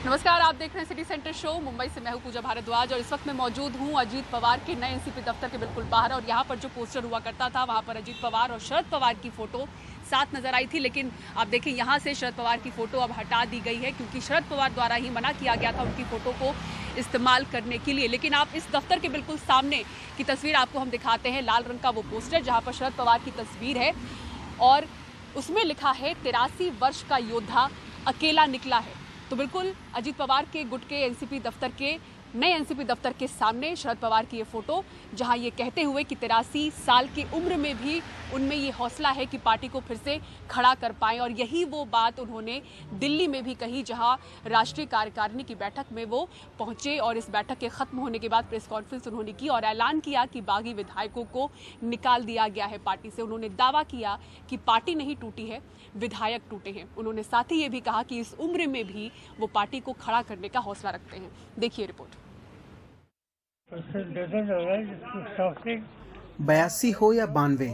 नमस्कार, आप देख रहे हैं सिटी सेंटर शो। मुंबई से मैं हूं पूजा भारद्वाज और इस वक्त मैं मौजूद हूं अजीत पवार के नए एनसीपी दफ्तर के बिल्कुल बाहर। और यहां पर जो पोस्टर हुआ करता था वहां पर अजीत पवार और शरद पवार की फोटो साथ नजर आई थी, लेकिन आप देखें यहां से शरद पवार की फोटो अब हटा दी गई है क्योंकि शरद पवार द्वारा ही मना किया गया था उनकी फोटो को इस्तेमाल करने के लिए। लेकिन आप इस दफ्तर के बिल्कुल सामने की तस्वीर आपको हम दिखाते हैं। लाल रंग का वो पोस्टर जहां पर शरद पवार की तस्वीर है और उसमें लिखा है 83 वर्ष का योद्धा अकेला निकला है। तो बिल्कुल अजीत पवार के गुट के एनसीपी दफ्तर के नए एनसीपी दफ्तर के सामने शरद पवार की ये फोटो, जहां ये कहते हुए कि 83 साल की उम्र में भी उनमें ये हौसला है कि पार्टी को फिर से खड़ा कर पाएं। और यही वो बात उन्होंने दिल्ली में भी कही, जहां राष्ट्रीय कार्यकारिणी की बैठक में वो पहुंचे और इस बैठक के खत्म होने के बाद प्रेस कॉन्फ्रेंस उन्होंने की और ऐलान किया कि बागी विधायकों को निकाल दिया गया है पार्टी से। उन्होंने दावा किया कि पार्टी नहीं टूटी है, विधायक टूटे हैं। उन्होंने साथ ही ये भी कहा कि इस उम्र में भी वो पार्टी को खड़ा करने का हौसला रखते हैं। देखिए रिपोर्ट। 82 हो या 92,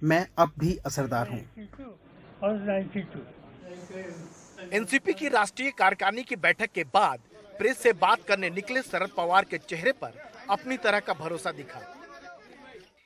मैं अब भी असरदार हूँ। एनसीपी की राष्ट्रीय कार्यकारिणी की बैठक के बाद प्रेस से बात करने निकले शरद पवार के चेहरे पर अपनी तरह का भरोसा दिखा।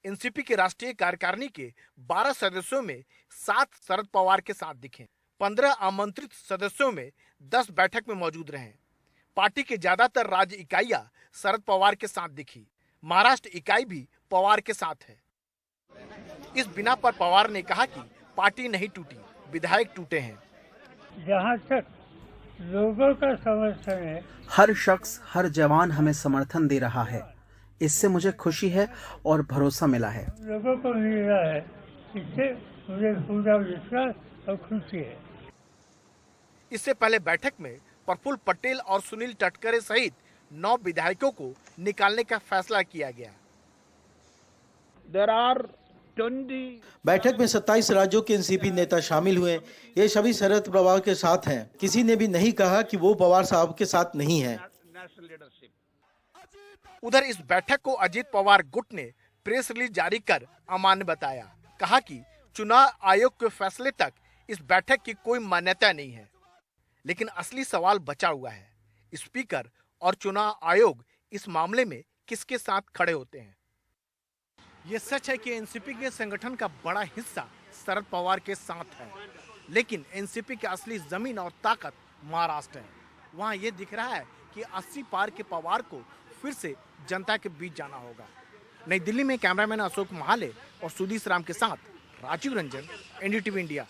एनसीपी की राष्ट्रीय कार्यकारिणी के 12 सदस्यों में 7 शरद पवार के साथ दिखे। 15 आमंत्रित सदस्यों में 10 बैठक में मौजूद रहे। पार्टी की ज्यादातर राज्य इकाइयां शरद पवार के साथ दिखी। महाराष्ट्र इकाई भी पवार के साथ है। इस बिना पर पवार ने कहा कि पार्टी नहीं टूटी, विधायक टूटे हैं। जहाँ तक लोगों का समर्थन है, हर शख्स, हर जवान हमें समर्थन दे रहा है। इससे मुझे खुशी है और भरोसा मिला है। लोगों को मिल रहा है, इससे मुझे पूरा विश्वास और खुशी है। इससे पहले बैठक में प्रफुल्ल पटेल और सुनील तटकरे सहित 9 विधायकों को निकालने का फैसला किया गया। बैठक में 27 राज्यों के एनसीपी नेता शामिल हुए। ये सभी शरद पवार के साथ हैं। किसी ने भी नहीं कहा कि वो पवार साहब के साथ नहीं है। उधर इस बैठक को अजीत पवार गुट ने प्रेस रिलीज जारी कर अमान्य बताया। कहा कि चुनाव आयोग के फैसले तक इस बैठक की कोई मान्यता नहीं है। लेकिन असली सवाल बचा हुआ है, स्पीकर और चुनाव आयोग इस मामले में किसके साथ खड़े होते हैं। ये सच है कि एनसीपी के संगठन का बड़ा हिस्सा शरद पवार के साथ है, लेकिन एनसीपी की असली जमीन और ताकत महाराष्ट्र है। वहाँ ये दिख रहा है कि 80 पार के पवार को फिर से जनता के बीच जाना होगा। नई दिल्ली में कैमरामैन अशोक महाले और सुधीश राम के साथ राजीव रंजन, एनडीटीवी इंडिया।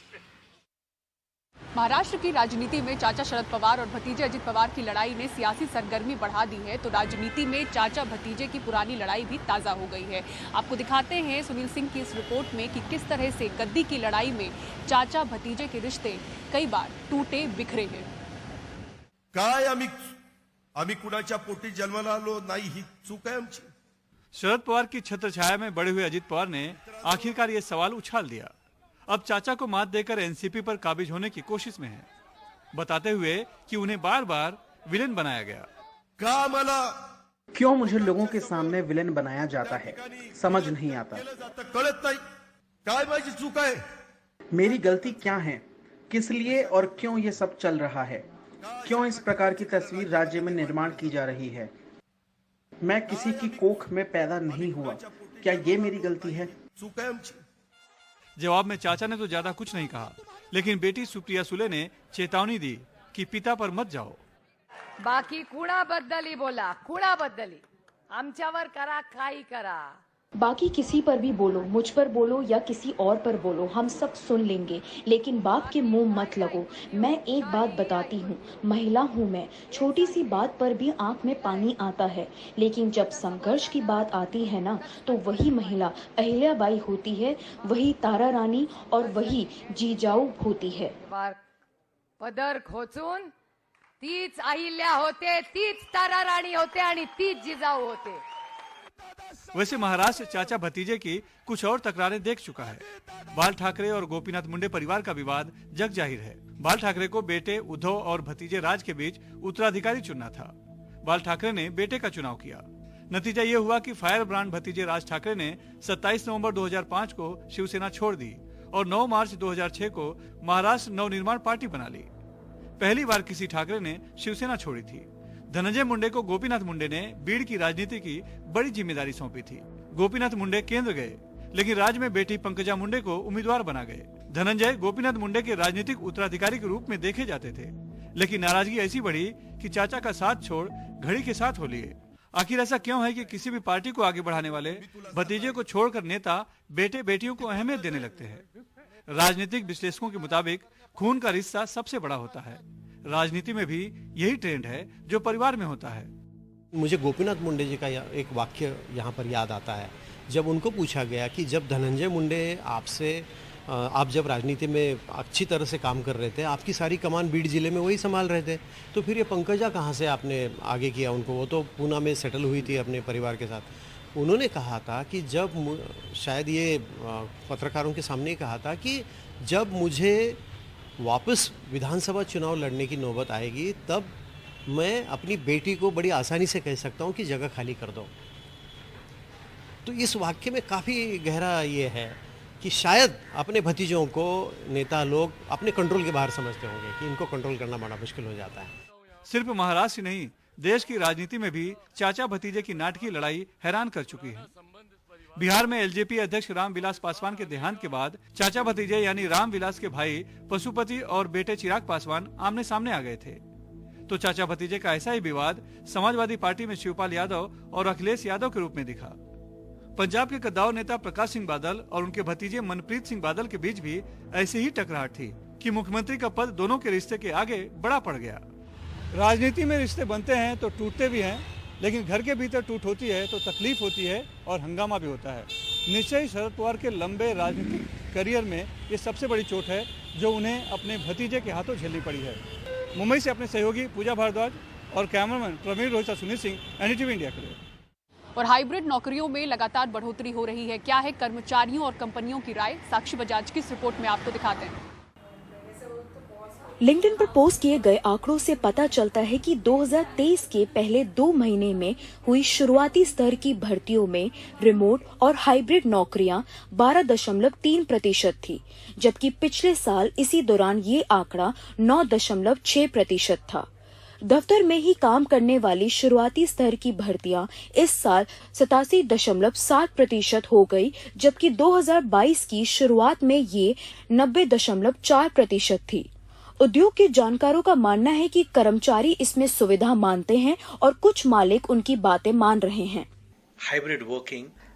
महाराष्ट्र की राजनीति में चाचा शरद पवार और भतीजे अजित पवार की लड़ाई ने सियासी सरगर्मी बढ़ा दी है, तो राजनीति में चाचा भतीजे की पुरानी लड़ाई भी ताजा हो गई है। आपको दिखाते हैं सुनील सिंह की इस रिपोर्ट में कि किस तरह से गद्दी की लड़ाई में चाचा भतीजे के रिश्ते कई बार टूटे बिखरे हैं। काय आम्ही कुणाच्या पोटी जन्माला आलो नाही, ही चूक आहे आमची। शरद पवार की छत्रछाया में बड़े हुए अजित पवार ने आखिरकार ये सवाल उछाल दिया। अब चाचा को मात देकर एनसीपी पर काबिज होने की कोशिश में है, बताते हुए कि उन्हें बार बार विलेन बनाया गया। का मला क्यों मुझे लोगों के सामने विलेन बनाया जाता है, समझ नहीं आता। कळत नाही काय माझी चूक आहे। मेरी गलती क्या है, किस लिए और क्यों ये सब चल रहा है, क्यों इस प्रकार की तस्वीर राज्य में निर्माण की जा रही है। मैं किसी की कोख में पैदा नहीं हुआ, क्या ये मेरी गलती है। चूक आहे आमची। जवाब में चाचा ने तो ज्यादा कुछ नहीं कहा, लेकिन बेटी सुप्रिया सुले ने चेतावनी दी कि पिता पर मत जाओ। बाकी कुणाबद्दली बोला, कुणाबद्दली आमच्यावर करा, काही करा। बाकी किसी पर भी बोलो, मुझ पर बोलो या किसी और पर बोलो, हम सब सुन लेंगे, लेकिन बाप के मुंह मत लगो। मैं एक बात बताती हूँ, महिला हूँ मैं, छोटी सी बात पर भी आंख में पानी आता है, लेकिन जब संघर्ष की बात आती है ना, तो वही महिला अहिल्याबाई होती है, वही तारा रानी और वही जिजाऊ होती है। पदर खोचून तीच अहिल्या होते, तीच तारा राणी होते आणि तीच जिजाऊ होते। वैसे महाराष्ट्र चाचा भतीजे की कुछ और तकरारें देख चुका है। बाल ठाकरे और गोपीनाथ मुंडे परिवार का विवाद जग जाहिर है। बाल ठाकरे को बेटे उद्धव और भतीजे राज के बीच उत्तराधिकारी चुनना था। बाल ठाकरे ने बेटे का चुनाव किया। नतीजा ये हुआ कि फायर ब्रांड भतीजे राज ठाकरे ने 27 नवंबर 2005 को शिवसेना छोड़ दी और 9 मार्च 2006 को महाराष्ट्र नवनिर्माण पार्टी बना ली। पहली बार किसी ठाकरे ने शिवसेना छोड़ी थी। धनंजय मुंडे को गोपीनाथ मुंडे ने बीड़ की राजनीति की बड़ी जिम्मेदारी सौंपी थी। गोपीनाथ मुंडे केंद्र गए, लेकिन राज्य में बेटी पंकजा मुंडे को उम्मीदवार बना गए। धनंजय गोपीनाथ मुंडे के राजनीतिक उत्तराधिकारी के रूप में देखे जाते थे, लेकिन नाराजगी ऐसी बढ़ी कि चाचा का साथ छोड़ घड़ी के साथ हो लिए। आखिर ऐसा क्यों है कि किसी भी पार्टी को आगे बढ़ाने वाले भतीजे को छोड़कर नेता बेटे बेटियों को अहमियत देने लगते हैं? राजनीतिक विश्लेषकों के मुताबिक खून का रिश्ता सबसे बड़ा होता है। राजनीति में भी यही ट्रेंड है जो परिवार में होता है। मुझे गोपीनाथ मुंडे जी का एक वाक्य यहाँ पर याद आता है, जब उनको पूछा गया कि जब धनंजय मुंडे आप जब राजनीति में अच्छी तरह से काम कर रहे थे, आपकी सारी कमान बीड़ जिले में वही संभाल रहे थे, तो फिर ये पंकजा कहाँ से आपने आगे किया उनको? वो तो पूना में सेटल हुई थी अपने परिवार के साथ। उन्होंने कहा था कि जब शायद ये पत्रकारों के सामने कहा था कि जब मुझे वापस विधानसभा चुनाव लड़ने की नौबत आएगी तब मैं अपनी बेटी को बड़ी आसानी से कह सकता हूँ कि जगह खाली कर दो। तो इस वाक्य में काफ़ी गहरा ये है कि शायद अपने भतीजों को नेता लोग अपने कंट्रोल के बाहर समझते होंगे कि इनको कंट्रोल करना बड़ा मुश्किल हो जाता है। सिर्फ महाराष्ट्र ही नहीं, देश की राजनीति में भी चाचा भतीजे की नाटकीय लड़ाई हैरान कर चुकी है। बिहार में एलजेपी अध्यक्ष रामविलास पासवान के देहांत के बाद चाचा भतीजे यानी रामविलास के भाई पशुपति और बेटे चिराग पासवान आमने सामने आ गए थे। तो चाचा भतीजे का ऐसा ही विवाद समाजवादी पार्टी में शिवपाल यादव और अखिलेश यादव के रूप में दिखा। पंजाब के कद्दावर नेता प्रकाश सिंह बादल और उनके भतीजे मनप्रीत सिंह बादल के बीच भी ऐसी ही टकराहट थी कि मुख्यमंत्री का पद दोनों के रिश्ते के आगे बड़ा पड़ गया। राजनीति में रिश्ते बनते हैं तो टूटते भी हैं, लेकिन घर के भीतर टूट होती है तो तकलीफ होती है और हंगामा भी होता है। निश्चय ही शरद पवार के लंबे राजनीतिक करियर में ये सबसे बड़ी चोट है जो उन्हें अपने भतीजे के हाथों झेलनी पड़ी है। मुंबई से अपने सहयोगी पूजा भारद्वाज और cameraman Praveen Rohit Sunil Singh, NDTV India के लिए। और हाइब्रिड नौकरियों में लगातार बढ़ोतरी हो रही है। क्या है कर्मचारियों और कंपनियों की राय? साक्षी बजाज की इस रिपोर्ट में आपको दिखाते हैं। लिंक्डइन पर पोस्ट किए गए आंकड़ों से पता चलता है कि 2023 के पहले 2 महीने में हुई शुरुआती स्तर की भर्तियों में रिमोट और हाइब्रिड नौकरियां 12.3% थी, जबकि पिछले साल इसी दौरान ये आंकड़ा 9.6% था। दफ्तर में ही काम करने वाली शुरुआती स्तर की भर्तियां इस साल 87.7% हो गई, जबकि 2022 की शुरुआत में ये 90.4% थी। उद्योग के जानकारों का मानना है कि कर्मचारी इसमें सुविधा मानते हैं और कुछ मालिक उनकी बातें मान रहे हैं।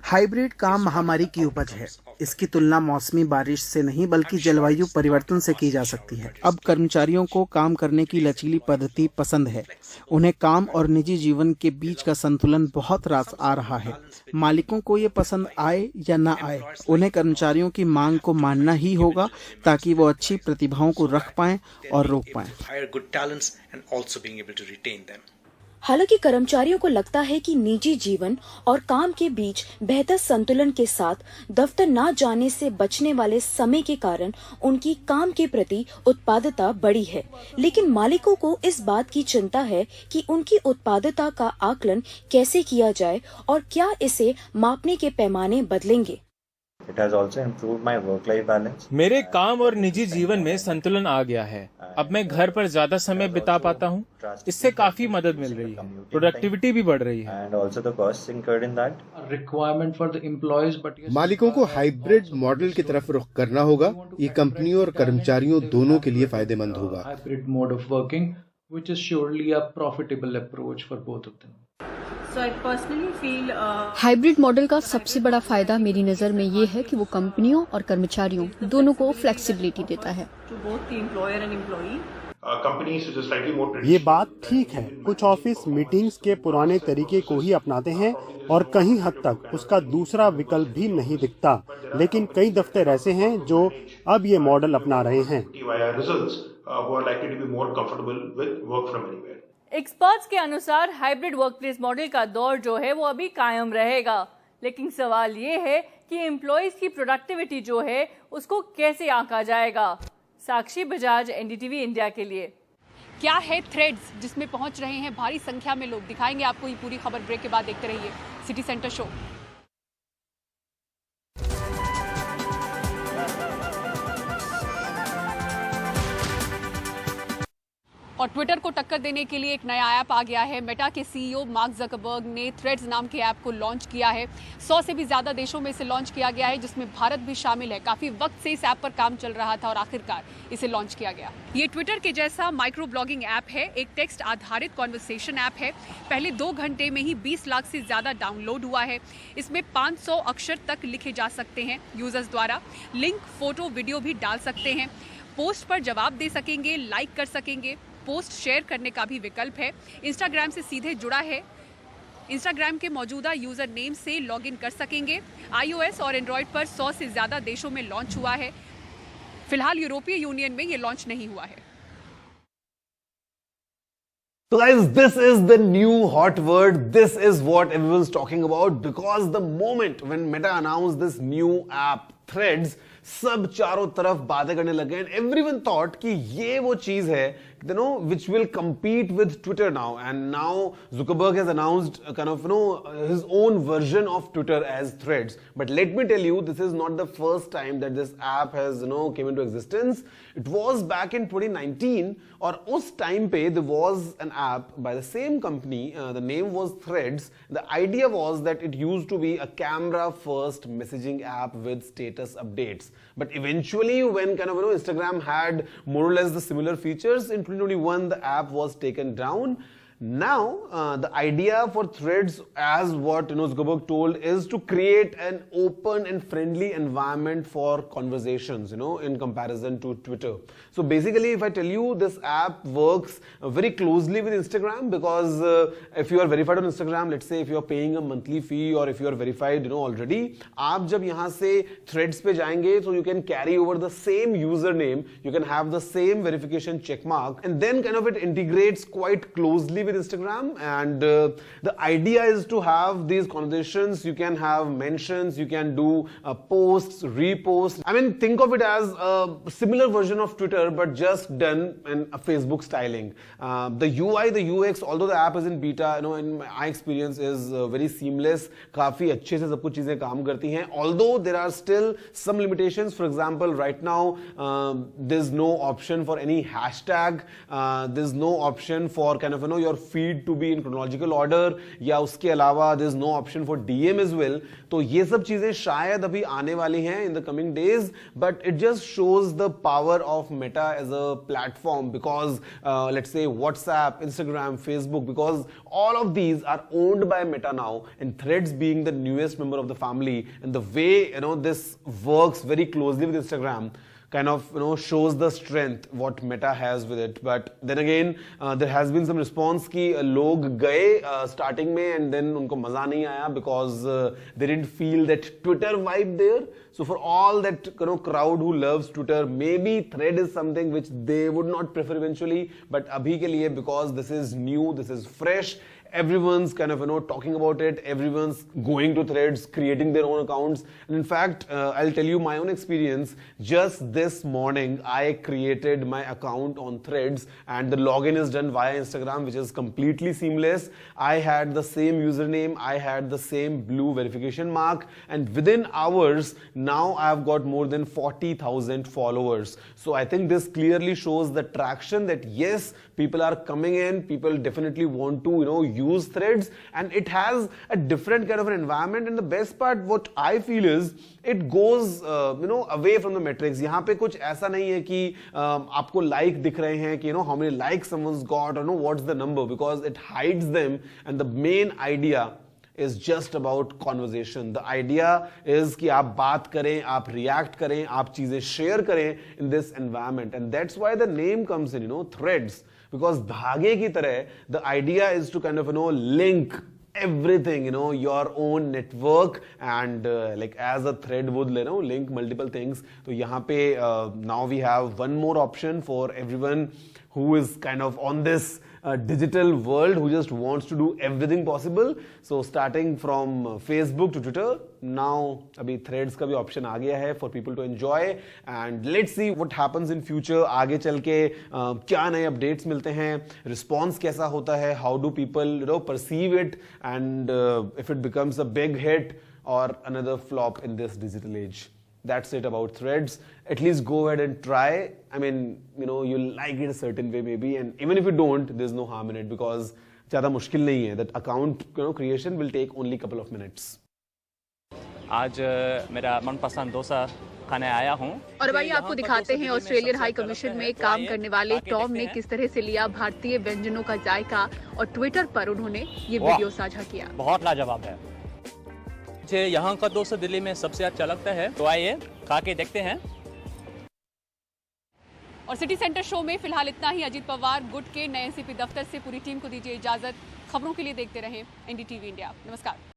हाइब्रिड काम महामारी की उपज है। इसकी तुलना मौसमी बारिश से नहीं बल्कि जलवायु परिवर्तन से की जा सकती है। अब कर्मचारियों को काम करने की लचीली पद्धति पसंद है। उन्हें काम और निजी जीवन के बीच का संतुलन बहुत रास आ रहा है। मालिकों को ये पसंद आए या ना आए, उन्हें कर्मचारियों की मांग को मानना ही होगा ताकि वो अच्छी प्रतिभाओं को रख पाएं और रोक पाएं। हालांकि कर्मचारियों को लगता है कि निजी जीवन और काम के बीच बेहतर संतुलन के साथ दफ्तर न जाने से बचने वाले समय के कारण उनकी काम के प्रति उत्पादकता बढ़ी है, लेकिन मालिकों को इस बात की चिंता है कि उनकी उत्पादकता का आकलन कैसे किया जाए और क्या इसे मापने के पैमाने बदलेंगे। It has also improved my work-life balance. मेरे काम और निजी जीवन में संतुलन आ गया है। अब मैं घर पर ज्यादा समय बिता पाता हूँ। इससे काफी मदद मिल रही है, प्रोडक्टिविटी भी बढ़ रही है। And also the costs incurred in that. Requirement for the employees, but मालिकों को हाइब्रिड मॉडल की तरफ रुख करना होगा। ये कंपनियों और कर्मचारियों दोनों के लिए फायदेमंद होगा। Hybrid mode of working, which is surely a profitable approach for both of them. Hybrid model का सबसे बड़ा फायदा मेरी नज़र में ये है कि वो कंपनियों और कर्मचारियों दोनों को फ्लेक्सिबिलिटी देता है। ये बात ठीक है, कुछ ऑफिस मीटिंग्स के पुराने तरीके को ही अपनाते हैं और कहीं हद तक उसका दूसरा विकल्प भी नहीं दिखता, लेकिन कई दफ्तर ऐसे हैं जो अब ये मॉडल अपना रहे हैं। एक्सपर्ट्स के अनुसार हाइब्रिड वर्कप्लेस मॉडल का दौर जो है वो अभी कायम रहेगा, लेकिन सवाल ये है कि एम्प्लॉइज की प्रोडक्टिविटी जो है उसको कैसे आंका जाएगा। साक्षी बजाज, एनडीटीवी इंडिया के लिए। क्या है थ्रेड्स जिसमें पहुंच रहे हैं भारी संख्या में लोग? दिखाएंगे आपको ये पूरी खबर। ब्रेक के बाद देखते रहिए सिटी सेंटर शो। और ट्विटर को टक्कर देने के लिए एक नया ऐप आ गया है। मेटा के सीईओ मार्क जकरबर्ग ने थ्रेड्स नाम के ऐप को लॉन्च किया है। 100 से भी ज्यादा देशों में इसे लॉन्च किया गया है, जिसमें भारत भी शामिल है। काफी वक्त से इस ऐप पर काम चल रहा था और आखिरकार इसे लॉन्च किया गया। ये ट्विटर के जैसा माइक्रो ब्लॉगिंग ऐप है, एक टेक्स्ट आधारित कॉन्वर्सेशन ऐप है। पहले 2 घंटे में ही 20 लाख से ज्यादा डाउनलोड हुआ है। इसमें 500 अक्षर तक लिखे जा सकते हैं यूजर्स द्वारा। लिंक, फोटो, वीडियो भी डाल सकते हैं। पोस्ट पर जवाब दे सकेंगे, लाइक कर सकेंगे। पोस्ट शेयर करने का भी विकल्प है। इंस्टाग्राम से सीधे जुड़ा है। इंस्टाग्राम के मौजूदा यूजर नेम से लॉगिन कर सकेंगे। iOS और एंड्रॉयड पर 100 से ज्यादा देशों में लॉन्च हुआ है। फिलहाल यूरोपीय यूनियन में ये लॉन्च नहीं हुआ है। So guys, this is the new hot word. This is what everyone's talking about because the moment when Meta announced this new app, Threads, सब चारों तरफ बातें करने लगे and everyone thought कि ये वो चीज है, you know, which will compete with Twitter now. And now Zuckerberg has announced kind of, you know, his own version of Twitter as Threads. But let me tell you, this is not the first time that this app has, you know, came into existence. It was back in 2019 और उस time पे there was an app by the same company. The name was Threads. The idea was that it used to be a camera-first messaging app with status updates. But eventually, when kind of, you know, Instagram had more or less the similar features, in 2021 the app was taken down. Now the idea for Threads, as what, you know, Zuckerberg told, is to create an open and friendly environment for conversations, you know, in comparison to Twitter. So basically, if I tell you, this app works very closely with Instagram because if you are verified on Instagram, let's say if you are paying a monthly fee or if you are verified, you know, already, आप जब यहाँ से Threads पे जाएंगे, so you can carry over the same username, you can have the same verification check mark, and then kind of it integrates quite closely with Instagram. And the idea is to have these conversations. You can have mentions, you can do posts, reposts. I mean, think of it as a similar version of Twitter but just done in a Facebook styling. The UI, the UX, although the app is in beta, you know, in my experience is very seamless. काफी अच्छे से सब कुछ चीजें काम करती हैं. Although there are still some limitations. For example, right now there's no option for any hashtag. There's no option for kind of, you know, your feed to be in chronological order, या उसके अलावा there's no option for DM as well. तो ये सब चीजें शायद अभी आने वाली हैं in the coming days, but it just shows the power of Meta as a platform because let's say WhatsApp, Instagram, Facebook, because all of these are owned by Meta now, and Threads being the newest member of the family, and the way, you know, this works very closely with Instagram kind of, you know, shows the strength what Meta has with it. But then again there has been some response कि लोग गए starting में and then उनको मजा नहीं आया because they didn't feel that Twitter vibe there. So for all that, you know, crowd who loves Twitter, maybe Thread is something which they would not prefer eventually. But अभी के लिए, because this is new, this is fresh, everyone's kind of, you know, talking about it. Everyone's going to Threads, creating their own accounts. And in fact, I'll tell you my own experience. Just this morning, I created my account on Threads, and the login is done via Instagram, which is completely seamless. I had the same username, I had the same blue verification mark, and within hours, now I've got more than 40,000 followers. So I think this clearly shows the traction that yes, people are coming in, people definitely want to, you know, use Threads, and it has a different kind of an environment. And the best part, what I feel is, it goes you know, away from the metrics. यहाँ पे कुछ ऐसा नहीं है कि आपको like दिख रहे हैं कि, you know, how many likes someone's got or no, what's the number, because it hides them. And the main idea is just about conversation. The idea is कि आप बात करें, आप react करें, आप चीजें share करें in this environment. And that's why the name comes in, you know, Threads. Because धागे की तरह, the idea is to kind of, you know, link everything, you know, your own network, and like as a thread would, you know, link multiple things. So यहाँ पे now we have one more option for everyone who is kind of on this digital world, who just wants to do everything possible. So starting from Facebook to Twitter, now अभी Threads का भी option आ गया है for people to enjoy. And let's see what happens in future. आगे चल के क्या नए updates मिलते हैं, response कैसा होता है, how do people, you know, perceive it, and if it becomes a big hit or another flop in this digital age. That's it about Threads. At least go ahead and try. I mean, you'll like it a certain way maybe, and even if you don't, there's no harm in it because ज़्यादा मुश्किल नहीं है. That account creation will take only couple of minutes. आज मेरा मनपसंद डोसा खाने आया हूँ. और भाई आपको दिखाते हैं ऑस्ट्रेलियन हाई कमीशन में काम करने वाले टॉम ने किस तरह से लिया भारतीय व्यंजनों का जायका और ट्विटर पर उन्होंने ये वीडियो साझा किया. बहुत लाजवाब है. मुझे यहाँ का डोसा दिल्ली में सबसे अच्छा लगता है, तो आइए खा के देखते हैं. और सिटी सेंटर शो में फिलहाल इतना ही. अजीत पवार गुट के नए एनसीपी दफ्तर से पूरी टीम को दीजिए इजाजत. खबरों के लिए देखते रहें NDTV इंडिया. नमस्कार.